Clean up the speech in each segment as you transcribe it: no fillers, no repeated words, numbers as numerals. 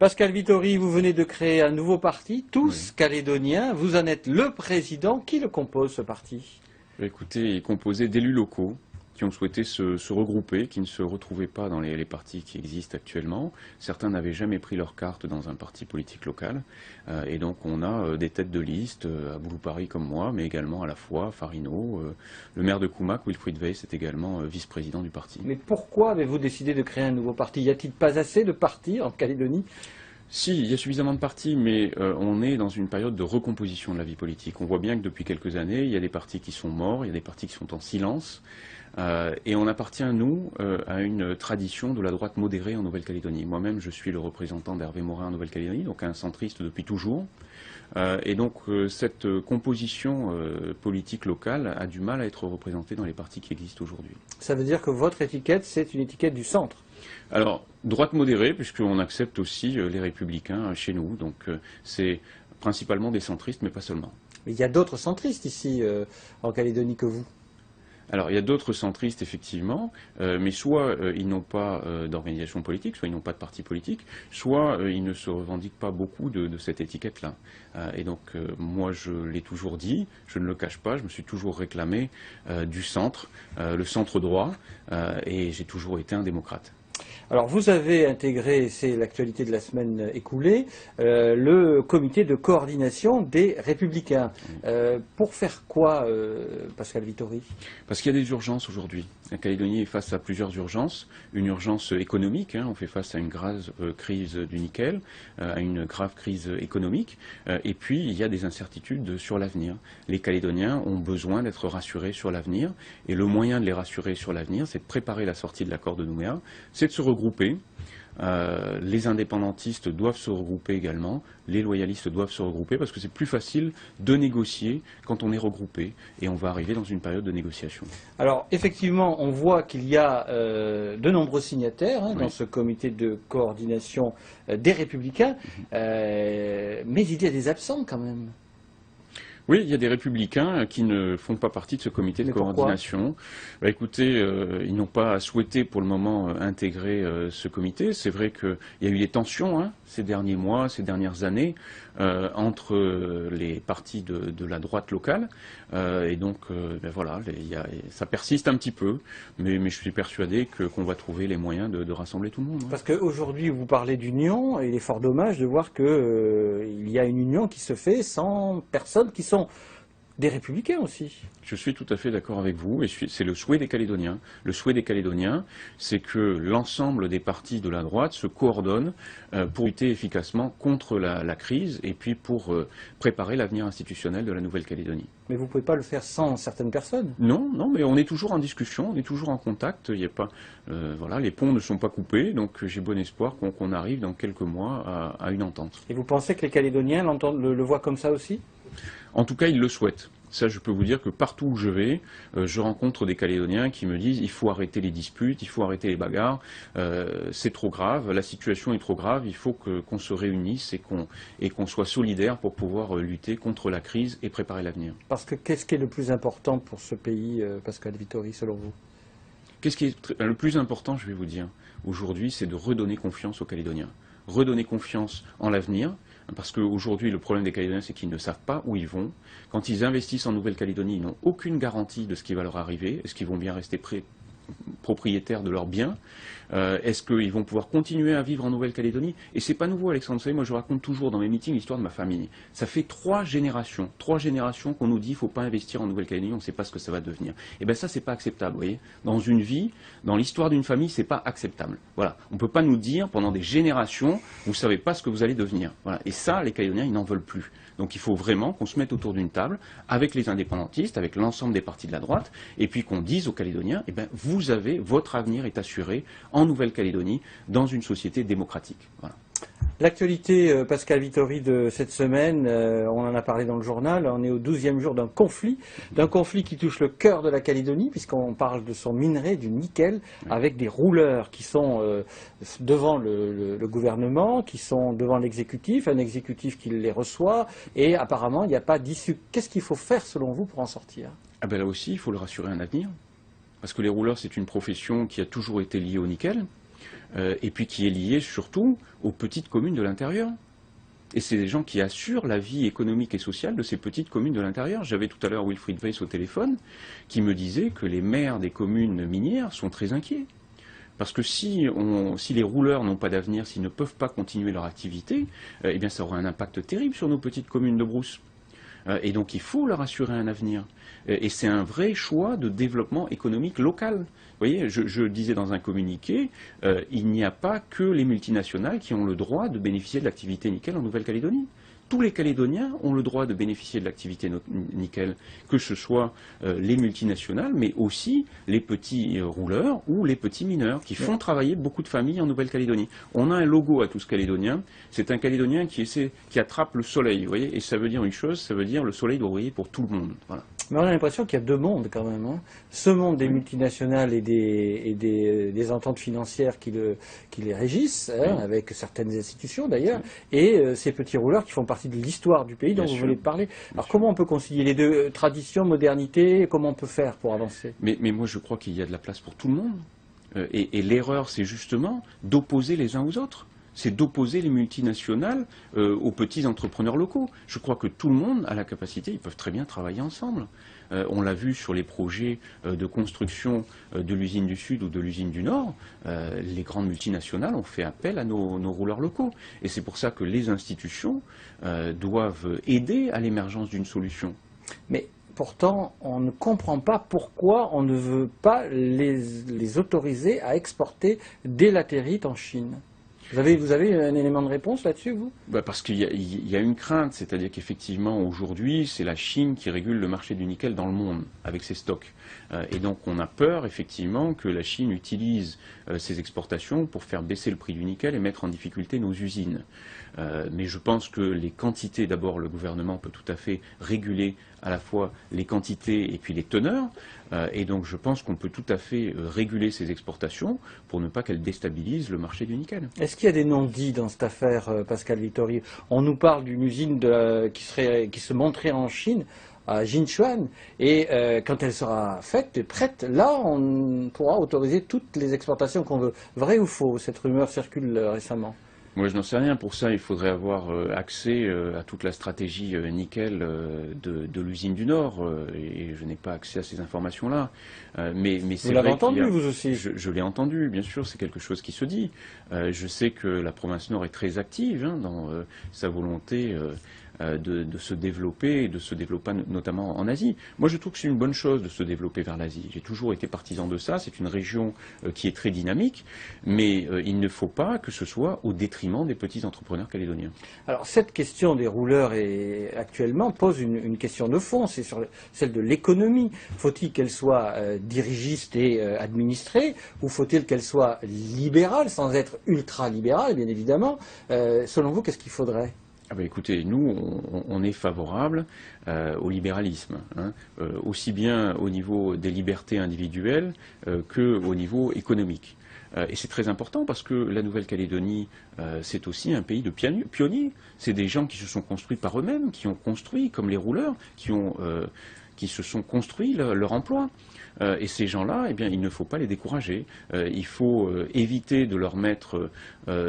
Pascal Vittori, vous venez de créer un nouveau parti, Tous Calédoniens. Vous en êtes le président. Qui le compose, ce parti? Écoutez, il est composé d'élus locaux qui ont souhaité se regrouper, qui ne se retrouvaient pas dans les partis qui existent actuellement. Certains n'avaient jamais pris leur carte dans un parti politique local. Et donc on a des têtes de liste, à Boulou-Paris comme moi, mais également à la fois Farino. Le maire de Koumak, Wilfried Weiss, est également vice-président du parti. Mais pourquoi avez-vous décidé de créer un nouveau parti? Y a-t-il pas assez de partis en Calédonie? Si, il y a suffisamment de partis, mais on est dans une période de recomposition de la vie politique. On voit bien que depuis quelques années, il y a des partis qui sont morts, il y a des partis qui sont en silence. Et on appartient, nous, à une tradition de la droite modérée en Nouvelle-Calédonie. Moi-même, je suis le représentant d'Hervé Morin en Nouvelle-Calédonie, donc un centriste depuis toujours. Et donc, cette composition politique locale a du mal à être représentée dans les partis qui existent aujourd'hui. Ça veut dire que votre étiquette, c'est une étiquette du centre? Alors, droite modérée, puisqu'on accepte aussi les républicains chez nous. Donc, c'est principalement des centristes, mais pas seulement. Mais il y a d'autres centristes ici, en Calédonie, que vous? Alors, il y a d'autres centristes, effectivement, mais soit ils n'ont pas d'organisation politique, soit ils n'ont pas de parti politique, soit ils ne se revendiquent pas beaucoup de cette étiquette-là. Et donc, moi, je l'ai toujours dit, je ne le cache pas, je me suis toujours réclamé du centre, le centre droit, et j'ai toujours été un démocrate. Alors vous avez intégré, c'est l'actualité de la semaine écoulée, le comité de coordination des Républicains. Pour faire quoi, Pascal Vittori? Parce qu'il y a des urgences aujourd'hui. La Calédonie est face à plusieurs urgences. Une urgence économique, on fait face à une grave crise du nickel, à une grave crise économique. Et puis il y a des incertitudes sur l'avenir. Les Calédoniens ont besoin d'être rassurés sur l'avenir. Et le moyen de les rassurer sur l'avenir, c'est de préparer la sortie de l'accord de Nouméa, c'est de se regrouper. Les indépendantistes doivent se regrouper également, les loyalistes doivent se regrouper parce que c'est plus facile de négocier quand on est regroupé et on va arriver dans une période de négociation. Alors effectivement, on voit qu'il y a de nombreux signataires dans ce comité de coordination des Républicains, mais il y a des absents quand même. Oui, il y a des républicains qui ne font pas partie de ce comité de coordination. Écoutez, ils n'ont pas souhaité pour le moment intégrer ce comité. C'est vrai qu'il y a eu des tensions ces derniers mois, ces dernières années, entre les partis de la droite locale. Et donc, voilà, ça persiste un petit peu, mais je suis persuadé qu'on va trouver les moyens de rassembler tout le monde. Parce qu'aujourd'hui, vous parlez d'union, et il est fort dommage de voir qu'il y a une union qui se fait sans personnes qui sont des républicains aussi. Je suis tout à fait d'accord avec vous, et c'est le souhait des Calédoniens. Le souhait des Calédoniens, c'est que l'ensemble des partis de la droite se coordonnent pour lutter efficacement contre la crise et puis pour préparer l'avenir institutionnel de la Nouvelle-Calédonie. Mais vous ne pouvez pas le faire sans certaines personnes? Non, non, mais on est toujours en discussion, on est toujours en contact. Il y a pas, voilà, les ponts ne sont pas coupés, donc j'ai bon espoir qu'on arrive dans quelques mois à une entente. Et vous pensez que les Calédoniens le voient comme ça aussi? En tout cas, ils le souhaitent. Ça, je peux vous dire que partout où je vais, je rencontre des Calédoniens qui me disent il faut arrêter les disputes, il faut arrêter les bagarres, c'est trop grave, la situation est trop grave, il faut qu'on se réunisse et qu'on soit solidaires pour pouvoir lutter contre la crise et préparer l'avenir. Parce que qu'est-ce qui est le plus important pour ce pays, Pascal Vittori, selon vous? Qu'est-ce qui est le plus important, je vais vous dire, aujourd'hui, c'est de redonner confiance aux Calédoniens. Redonner confiance en l'avenir, parce qu'aujourd'hui, le problème des Calédoniens, c'est qu'ils ne savent pas où ils vont. Quand ils investissent en Nouvelle-Calédonie, ils n'ont aucune garantie de ce qui va leur arriver. Est-ce qu'ils vont bien rester propriétaires de leurs biens? Est-ce qu'ils vont pouvoir continuer à vivre en Nouvelle-Calédonie? Et c'est pas nouveau, Alexandre. Vous savez, moi je raconte toujours dans mes meetings l'histoire de ma famille. Ça fait trois générations qu'on nous dit qu'il ne faut pas investir en Nouvelle-Calédonie, on ne sait pas ce que ça va devenir. Et bien ça, c'est pas acceptable, vous voyez. Dans une vie, dans l'histoire d'une famille, c'est pas acceptable. Voilà. On ne peut pas nous dire pendant des générations, vous ne savez pas ce que vous allez devenir. Voilà. Et ça, les Calédoniens, ils n'en veulent plus. Donc il faut vraiment qu'on se mette autour d'une table avec les indépendantistes, avec l'ensemble des partis de la droite, et puis qu'on dise aux Calédoniens, eh bien, votre avenir est assuré en Nouvelle-Calédonie, dans une société démocratique. Voilà. L'actualité, Pascal Vittori, de cette semaine, on en a parlé dans le journal, on est au 12e jour d'un conflit qui touche le cœur de la Calédonie, puisqu'on parle de son minerai, du nickel, avec des rouleurs qui sont devant le gouvernement, qui sont devant l'exécutif, un exécutif qui les reçoit, et apparemment il n'y a pas d'issue. Qu'est-ce qu'il faut faire selon vous pour en sortir? Ah ben là aussi, il faut le rassurer un avenir, parce que les rouleurs, c'est une profession qui a toujours été liée au nickel. et puis qui est lié surtout aux petites communes de l'intérieur. Et c'est des gens qui assurent la vie économique et sociale de ces petites communes de l'intérieur. J'avais tout à l'heure Wilfried Weiss au téléphone qui me disait que les maires des communes minières sont très inquiets. Parce que si les rouleurs n'ont pas d'avenir, s'ils ne peuvent pas continuer leur activité, eh bien ça aura un impact terrible sur nos petites communes de brousse. Et donc il faut leur assurer un avenir. Et c'est un vrai choix de développement économique local. Vous voyez, je disais dans un communiqué, il n'y a pas que les multinationales qui ont le droit de bénéficier de l'activité nickel en Nouvelle-Calédonie. Tous les Calédoniens ont le droit de bénéficier de l'activité nickel, que ce soit les multinationales, mais aussi les petits rouleurs ou les petits mineurs, qui font travailler beaucoup de familles en Nouvelle-Calédonie. On a un logo à tous Calédoniens, c'est un Calédonien qui attrape le soleil, vous voyez, et ça veut dire une chose, ça veut dire le soleil doit briller pour tout le monde. Voilà. Mais on a l'impression qu'il y a deux mondes quand même. Hein. Ce monde des multinationales et des ententes financières qui les régissent, hein, avec certaines institutions d'ailleurs, et ces petits rouleurs qui font partie de l'histoire du pays dont vous venez de parler. Alors comment on peut concilier les deux, tradition, modernité, comment on peut faire pour avancer? Mais moi je crois qu'il y a de la place pour tout le monde. Et l'erreur c'est justement d'opposer les uns aux autres. C'est d'opposer les multinationales aux petits entrepreneurs locaux. Je crois que tout le monde a la capacité, ils peuvent très bien travailler ensemble. On l'a vu sur les projets de construction de l'usine du Sud ou de l'usine du Nord, les grandes multinationales ont fait appel à nos rouleurs locaux. Et c'est pour ça que les institutions doivent aider à l'émergence d'une solution. Mais pourtant, on ne comprend pas pourquoi on ne veut pas les autoriser à exporter des latérites en Chine. Vous avez un élément de réponse là-dessus, vous? Parce qu'il y a une crainte, c'est-à-dire qu'effectivement, aujourd'hui, c'est la Chine qui régule le marché du nickel dans le monde, avec ses stocks. Et donc, on a peur, effectivement, que la Chine utilise ses exportations pour faire baisser le prix du nickel et mettre en difficulté nos usines. Mais je pense que les quantités, d'abord, le gouvernement peut tout à fait réguler à la fois les quantités et puis les teneurs. Et donc, je pense qu'on peut tout à fait réguler ces exportations pour ne pas qu'elles déstabilisent le marché du nickel. Est-ce qu'il y a des non-dits dans cette affaire, Pascal Vittori? On nous parle d'une usine qui se monterait en Chine, à Jinchuan, et quand elle sera faite et prête, là, on pourra autoriser toutes les exportations qu'on veut. Vrai ou faux? Cette rumeur circule récemment. Moi, je n'en sais rien. Pour ça, il faudrait avoir accès à toute la stratégie nickel de l'usine du Nord, et je n'ai pas accès à ces informations-là. Mais vous l'avez entendu, vous aussi? Je l'ai entendu, bien sûr, c'est quelque chose qui se dit. Je sais que la province Nord est très active dans sa volonté de se développer, et de se développer notamment en Asie. Moi, je trouve que c'est une bonne chose de se développer vers l'Asie. J'ai toujours été partisan de ça. C'est une région qui est très dynamique, mais il ne faut pas que ce soit au détriment des petits entrepreneurs calédoniens. Alors, cette question des rouleurs actuellement pose une question de fond, c'est sur celle de l'économie. Faut-il qu'elle soit dirigiste et administrée, ou faut-il qu'elle soit libérale, sans être ultra-libérale, bien évidemment? Selon vous, qu'est-ce qu'il faudrait? Ah ben écoutez, nous, on est favorable au libéralisme, hein, aussi bien au niveau des libertés individuelles qu'au niveau économique. Et c'est très important parce que la Nouvelle-Calédonie, c'est aussi un pays de pionniers. C'est des gens qui se sont construits par eux-mêmes, qui ont construit, comme les rouleurs, qui se sont construits leur emploi. Et ces gens-là, eh bien, il ne faut pas les décourager. Il faut éviter de leur mettre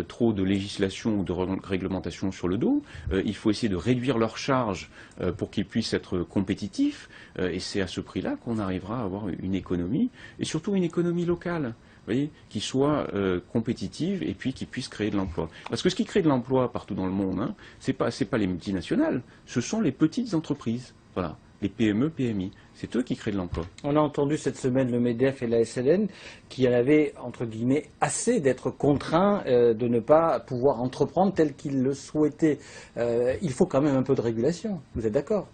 trop de législation ou de réglementation sur le dos. Il faut essayer de réduire leurs charges pour qu'ils puissent être compétitifs. Et c'est à ce prix-là qu'on arrivera à avoir une économie, et surtout une économie locale. Vous voyez, qui soit compétitive et puis qui puisse créer de l'emploi. Parce que ce qui crée de l'emploi partout dans le monde, hein, c'est pas les multinationales, ce sont les petites entreprises. Voilà. Les PME, PMI, c'est eux qui créent de l'emploi. On a entendu cette semaine le MEDEF et la SLN qui en avaient, entre guillemets, assez d'être contraints de ne pas pouvoir entreprendre tel qu'ils le souhaitaient. Il faut quand même un peu de régulation, vous êtes d'accord?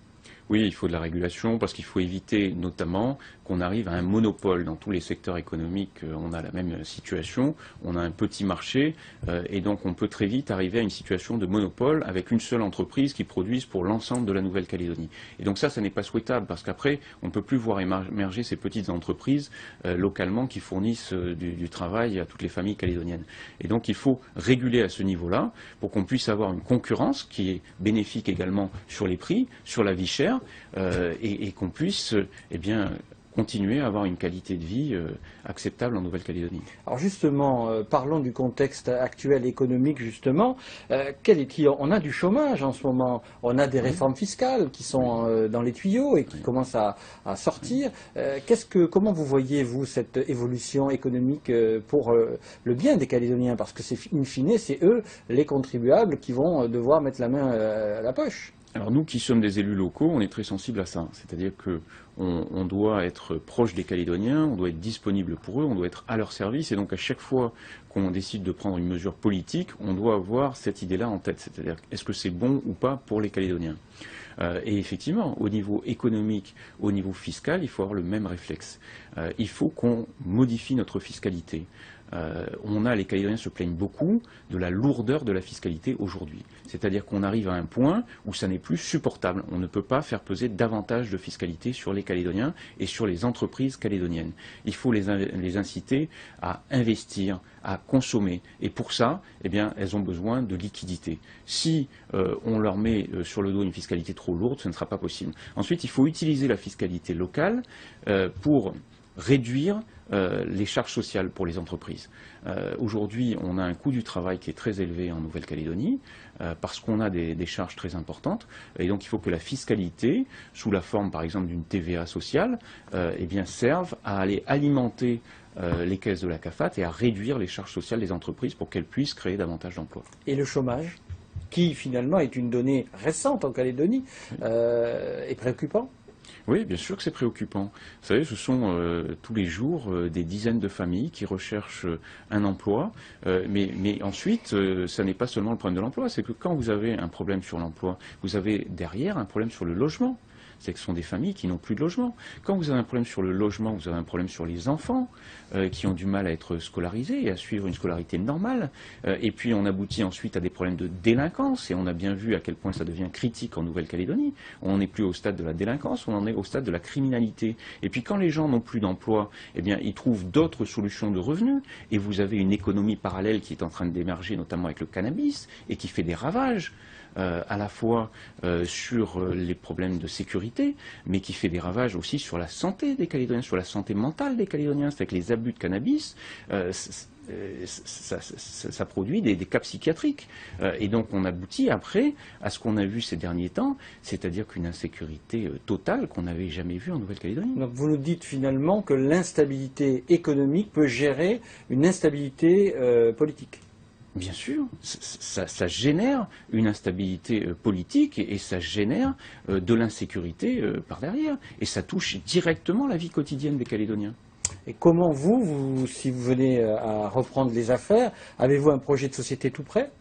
Oui, il faut de la régulation parce qu'il faut éviter notamment qu'on arrive à un monopole. Dans tous les secteurs économiques, on a la même situation. On a un petit marché et donc on peut très vite arriver à une situation de monopole avec une seule entreprise qui produise pour l'ensemble de la Nouvelle-Calédonie. Et donc ça n'est pas souhaitable parce qu'après, on ne peut plus voir émerger ces petites entreprises localement qui fournissent du travail à toutes les familles calédoniennes. Et donc il faut réguler à ce niveau-là pour qu'on puisse avoir une concurrence qui est bénéfique également sur les prix, sur la vie chère et qu'on puisse continuer à avoir une qualité de vie acceptable en Nouvelle-Calédonie. Alors justement, parlons du contexte actuel économique justement. On a du chômage en ce moment, on a des réformes fiscales qui sont dans les tuyaux et qui commencent à sortir. Comment vous voyez-vous cette évolution économique pour le bien des Calédoniens? Parce que in fine, c'est eux, les contribuables, qui vont devoir mettre la main à la poche. Alors nous qui sommes des élus locaux, on est très sensibles à ça. C'est-à-dire que on doit être proche des Calédoniens, on doit être disponible pour eux, on doit être à leur service. Et donc à chaque fois qu'on décide de prendre une mesure politique, on doit avoir cette idée-là en tête. C'est-à-dire est-ce que c'est bon ou pas pour les Calédoniens? Et effectivement, au niveau économique, au niveau fiscal, il faut avoir le même réflexe. Il faut qu'on modifie notre fiscalité. Les Calédoniens se plaignent beaucoup de la lourdeur de la fiscalité aujourd'hui. C'est-à-dire qu'on arrive à un point où ça n'est plus supportable. On ne peut pas faire peser davantage de fiscalité sur les Calédoniens et sur les entreprises calédoniennes. Il faut les inciter à investir, à consommer. Et pour ça, eh bien, elles ont besoin de liquidités. Si on leur met sur le dos une fiscalité trop lourde, ce ne sera pas possible. Ensuite, il faut utiliser la fiscalité locale pour réduire les charges sociales pour les entreprises. Aujourd'hui, on a un coût du travail qui est très élevé en Nouvelle-Calédonie parce qu'on a des charges très importantes. Et donc, il faut que la fiscalité, sous la forme, par exemple, d'une TVA sociale, eh bien, serve à aller alimenter les caisses de la CAFAT et à réduire les charges sociales des entreprises pour qu'elles puissent créer davantage d'emplois. Et le chômage, qui finalement est une donnée récente en Calédonie, est préoccupant? Oui, bien sûr que c'est préoccupant. Vous savez, ce sont tous les jours des dizaines de familles qui recherchent un emploi. Mais ensuite, ça n'est pas seulement le problème de l'emploi, c'est que quand vous avez un problème sur l'emploi, vous avez derrière un problème sur le logement. C'est que ce sont des familles qui n'ont plus de logement. Quand vous avez un problème sur le logement, vous avez un problème sur les enfants qui ont du mal à être scolarisés et à suivre une scolarité normale. Et puis on aboutit ensuite à des problèmes de délinquance. Et on a bien vu à quel point ça devient critique en Nouvelle-Calédonie. On n'est plus au stade de la délinquance, on en est au stade de la criminalité. Et puis quand les gens n'ont plus d'emploi, eh bien ils trouvent d'autres solutions de revenus. Et vous avez une économie parallèle qui est en train d'émerger, notamment avec le cannabis, et qui fait des ravages. À la fois sur les problèmes de sécurité, mais qui fait des ravages aussi sur la santé des Calédoniens, sur la santé mentale des Calédoniens. C'est-à-dire que les abus de cannabis, ça produit des cas psychiatriques. Et donc on aboutit après à ce qu'on a vu ces derniers temps, c'est-à-dire qu'une insécurité totale qu'on n'avait jamais vue en Nouvelle-Calédonie. Donc vous nous dites finalement que l'instabilité économique peut gérer une instabilité politique. Bien sûr, ça génère une instabilité politique et ça génère de l'insécurité par derrière. Et ça touche directement la vie quotidienne des Calédoniens. Et comment si vous venez à reprendre les affaires, avez-vous un projet de société tout prêt?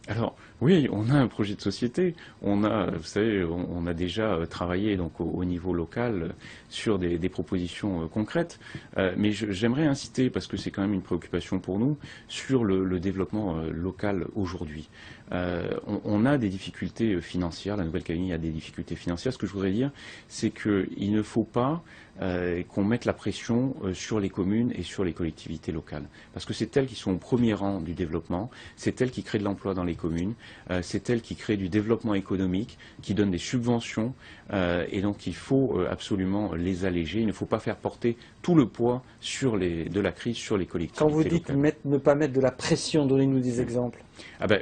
Alors, oui, on a un projet de société. Vous savez, on a déjà travaillé donc au niveau local sur des propositions concrètes. Mais j'aimerais inciter, parce que c'est quand même une préoccupation pour nous, sur le développement local aujourd'hui. On a des difficultés financières. La Nouvelle-Calédonie a des difficultés financières. Ce que je voudrais dire, c'est qu'il ne faut pas qu'on mette la pression sur les communes et sur les collectivités locales. Parce que c'est elles qui sont au premier rang du développement, c'est elles qui créent de l'emploi dans les communes, c'est elles qui créent du développement économique, qui donnent des subventions, et donc il faut absolument les alléger. Il ne faut pas faire porter tout le poids de la crise sur les collectivités locales. Quand vous dites ne pas mettre de la pression, donnez-nous des exemples.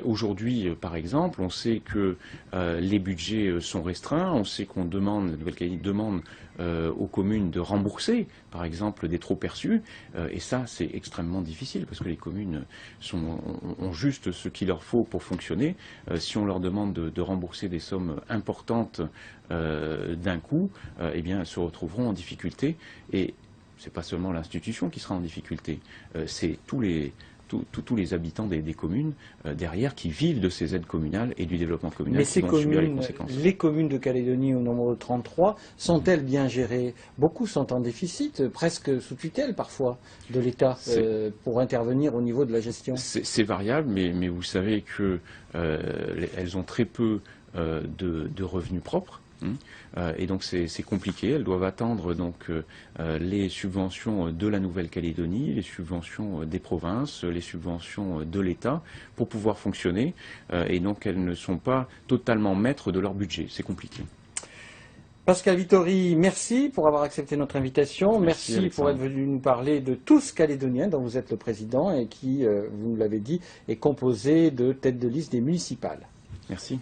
Aujourd'hui, par exemple, on sait que les budgets sont restreints, on sait la Nouvelle-Calédonie demande aux communes de rembourser, par exemple, des trop perçus, et ça, c'est extrêmement difficile, parce que les communes ont juste ce qu'il leur faut pour fonctionner. Si on leur demande de rembourser des sommes importantes d'un coup, eh bien, elles se retrouveront en difficulté, et c'est pas seulement l'institution qui sera en difficulté, c'est tous les habitants des communes derrière qui vivent de ces aides communales et du développement communal. Mais ces communes, les communes de Calédonie au nombre de 33, sont-elles bien gérées? Beaucoup sont en déficit, presque sous tutelle parfois de l'État pour intervenir au niveau de la gestion. C'est variable, mais vous savez qu'elles ont très peu de revenus propres. Et donc c'est compliqué. Elles doivent attendre donc les subventions de la Nouvelle-Calédonie, les subventions des provinces, les subventions de l'État pour pouvoir fonctionner. Et donc elles ne sont pas totalement maîtres de leur budget. C'est compliqué. Pascal Vittori, merci pour avoir accepté notre invitation. Merci pour être venu nous parler de Tous Calédoniens, dont vous êtes le président et qui, vous nous l'avez dit, est composé de têtes de liste des municipales. Merci.